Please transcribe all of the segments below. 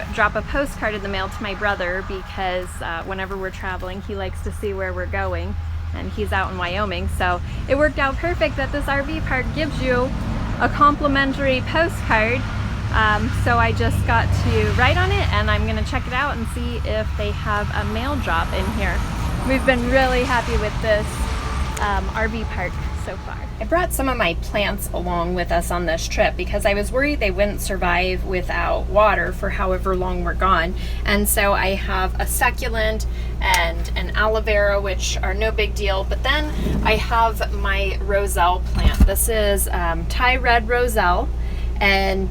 to drop a postcard in the mail to my brother because whenever we're traveling, he likes to see where we're going, and he's out in Wyoming. So it worked out perfect that this RV park gives you a complimentary postcard. So I just got to write on it, and I'm gonna check it out and see if they have a mail drop in here. We've been really happy with this RV park so far. I brought some of my plants along with us on this trip because I was worried they wouldn't survive without water for however long we're gone. And so I have a succulent and an aloe vera, which are no big deal. But then I have my roselle plant. This is Thai red roselle, and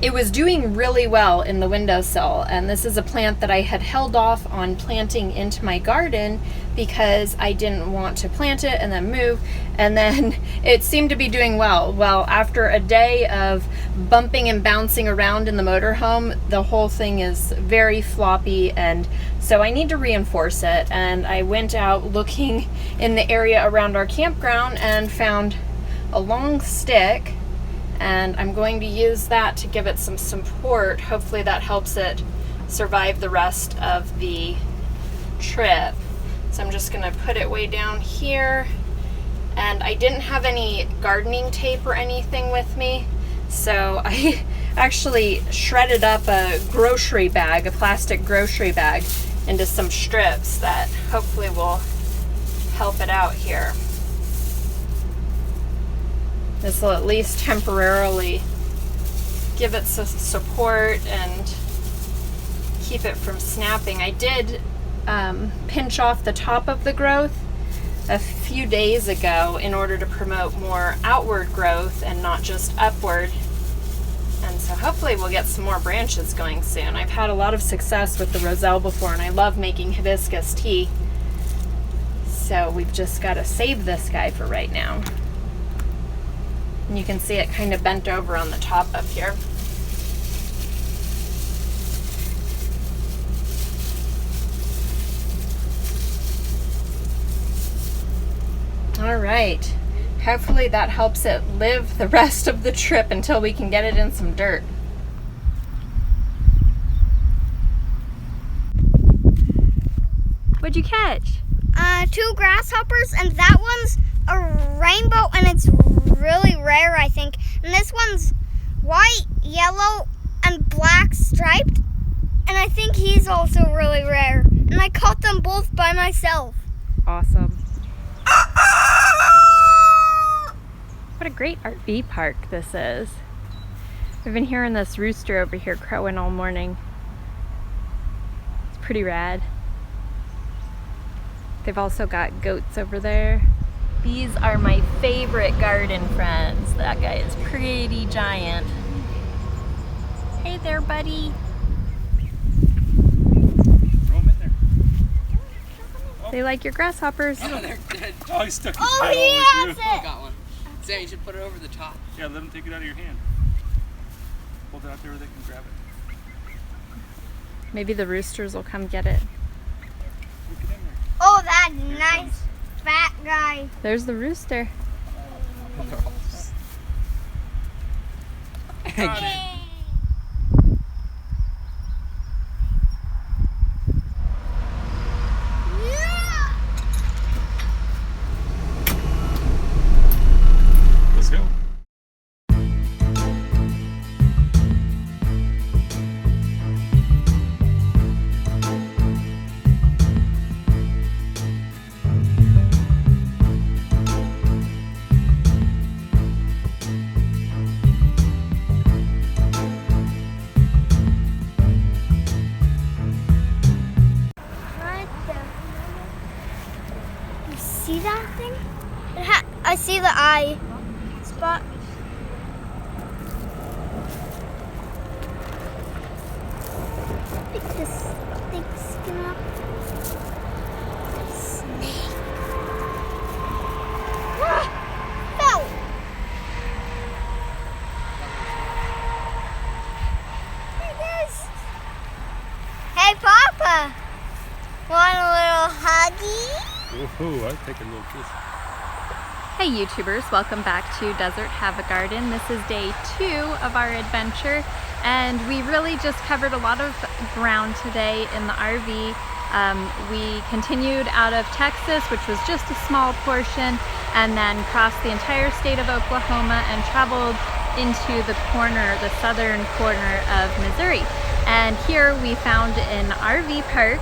it was doing really well in the windowsill, and this is a plant that I had held off on planting into my garden because I didn't want to plant it and then move, and then it seemed to be doing well. Well, after a day of bumping and bouncing around in the motorhome, the whole thing is very floppy, and so I need to reinforce it. And I went out looking in the area around our campground and found a long stick, and I'm going to use that to give it some support. Hopefully that helps it survive the rest of the trip. So I'm just gonna put it way down here. And I didn't have any gardening tape or anything with me, so I actually shredded up a grocery bag, a plastic grocery bag, into some strips that hopefully will help it out here. This will at least temporarily give it some support and keep it from snapping. I did pinch off the top of the growth a few days ago in order to promote more outward growth and not just upward. And so hopefully we'll get some more branches going soon. I've had a lot of success with the roselle before, and I love making hibiscus tea. So we've just got to save this guy for right now. And you can see it kind of bent over on the top up here. All right, hopefully that helps it live the rest of the trip until we can get it in some dirt. What'd you catch? 2 grasshoppers, and that one's a rainbow, and it's really rare, I think. And this one's white, yellow, and black striped, and I think he's also really rare. And I caught them both by myself. Awesome. What a great RV park this is. I've been hearing this rooster over here crowing all morning. It's pretty rad. They've also got goats over there. These are my favorite garden friends. That guy is pretty giant. Hey there, buddy. Throw them in there. They like your grasshoppers. Oh, they're dead. Oh, he stuck his Oh, head he all the way has through. it. I got one. Sam, you should put it over the top. Yeah, let him take it out of your hand. Hold it out there where they can grab it. Maybe the roosters will come get it. Look it in there. Oh, that nice fat guy. There's the rooster. Got it. Let's go. You see that thing? I see the eye spot. Pick this thick skin up. Snake. Ah! Fell. There it is. Hey, Papa. Want a little huggy? Woohoo, I'll take a little kiss. Hey YouTubers, welcome back to Desert Have a Garden. This is day 2 of our adventure, And we really just covered a lot of ground today in the RV. We continued out of Texas, which was just a small portion, and then crossed the entire state of Oklahoma and traveled into the southern corner of Missouri. And here we found an RV park,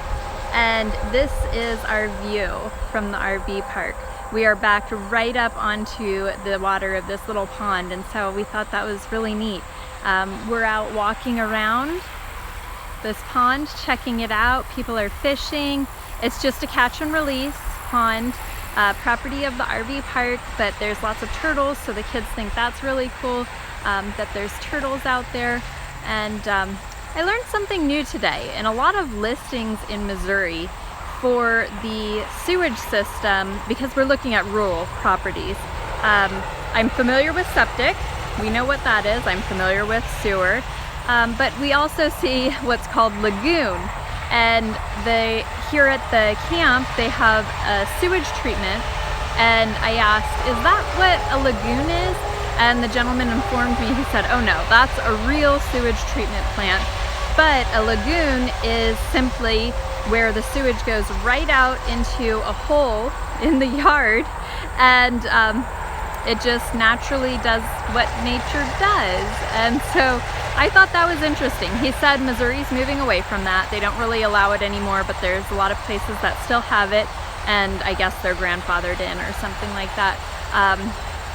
and this is our view from the RV park. We are backed right up onto the water of this little pond, and so we thought that was really neat. We're out walking around this pond, checking it out. People are fishing. It's just a catch and release pond, property of the RV park, but there's lots of turtles, so the kids think that's really cool, that there's turtles out there. And I learned something new today. In a lot of listings in Missouri for the sewage system, because we're looking at rural properties, I'm familiar with septic. We know what that is. I'm familiar with sewer. But we also see what's called lagoon. And here at the camp, they have a sewage treatment. And I asked, is that what a lagoon is? And the gentleman informed me, he said, oh no, that's a real sewage treatment plant. But a lagoon is simply where the sewage goes right out into a hole in the yard, and it just naturally does what nature does. And so I thought that was interesting. He said Missouri's moving away from that. They don't really allow it anymore, but there's a lot of places that still have it, and I guess they're grandfathered in or something like that.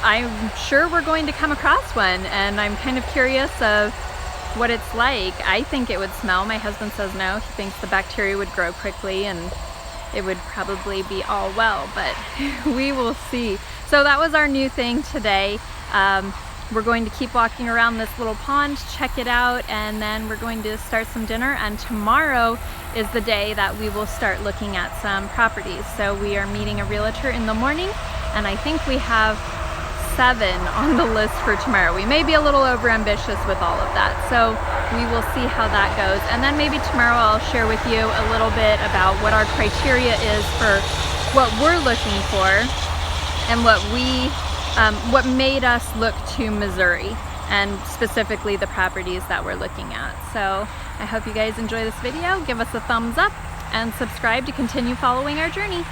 I'm sure we're going to come across one, and I'm kind of curious of what it's like. I think it would smell. My husband says no. He thinks the bacteria would grow quickly and it would probably be all well, but we will see. So that was our new thing today. We're going to keep walking around this little pond, check it out, and then we're going to start some dinner, and tomorrow is the day that we will start looking at some properties. So we are meeting a realtor in the morning, and I think we have 7 on the list for tomorrow. We may be a little over ambitious with all of that, so we will see how that goes. And then maybe tomorrow I'll share with you a little bit about what our criteria is for what we're looking for and what made us look to Missouri, and specifically the properties that we're looking at. So I hope you guys enjoy this video. Give us a thumbs up and subscribe to continue following our journey.